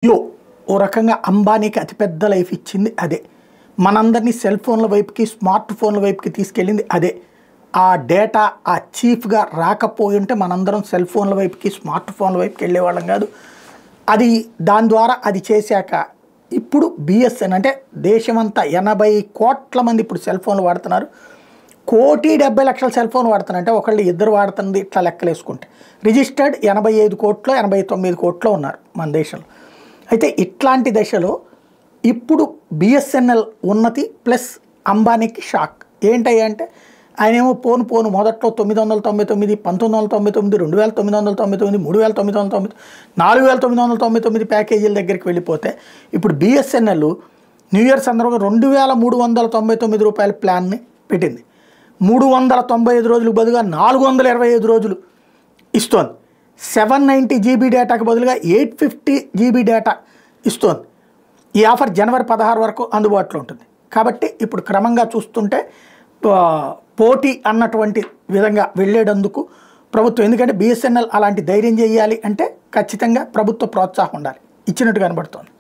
జియో ఓ రకంగా అంబానీకి అతిపెద్ద లైఫ్ ఇచ్చింది అదే. మనందరినీ సెల్ ఫోన్ల వైపుకి, స్మార్ట్ ఫోన్ల వైపుకి తీసుకెళ్ళింది అదే. ఆ డేటా ఆ చీఫ్గా రాకపోయి ఉంటే మనందరం సెల్ ఫోన్ల వైపుకి, స్మార్ట్ ఫోన్ల వైపుకి వెళ్ళేవాళ్ళం కాదు. అది దాని ద్వారా అది చేశాక ఇప్పుడు బిఎస్ఎన్ అంటే దేశమంతా 80 కోట్ల మంది ఇప్పుడు సెల్ ఫోన్లు వాడుతున్నారు. 1,70,00,000 సెల్ ఫోన్ వాడుతున్నారు. అంటే ఒకళ్ళు ఇద్దరు వాడుతుంది ఇట్లా లెక్కలు వేసుకుంటే రిజిస్టర్డ్ 85 కోట్లో 89 కోట్లో ఉన్నారు మన దేశంలో. అయితే ఇట్లాంటి దశలో ఇప్పుడు బిఎస్ఎన్ఎల్ ఉన్నతి ప్లస్ అంబానీకి షాక్ ఏంటయ్యా అంటే ఆయనేమో పోను మొదట్లో 999, 1999, 2,999, 3,999, 4,999 ప్యాకేజీల దగ్గరికి వెళ్ళిపోతే ఇప్పుడు బిఎస్ఎన్ఎల్ న్యూ ఇయర్ సందర్భంగా 2,399 రూపాయల ప్లాన్ని పెట్టింది. 395 రోజులకు బదులుగా 425 రోజులు ఇస్తోంది. 790 GB డేటాకు బదులుగా 850 GB డేటా ఇస్తోంది. ఈ ఆఫర్ జనవరి 16 వరకు అందుబాటులో ఉంటుంది. కాబట్టి ఇప్పుడు క్రమంగా చూస్తుంటే పోటీ అన్నటువంటి విధంగా వెళ్ళేటందుకు ప్రభుత్వం, ఎందుకంటే బిఎస్ఎన్ఎల్ అలాంటి ధైర్యం చేయాలి అంటే ఖచ్చితంగా ప్రభుత్వ ప్రోత్సాహం ఉండాలి, ఇచ్చినట్టు కనబడుతోంది.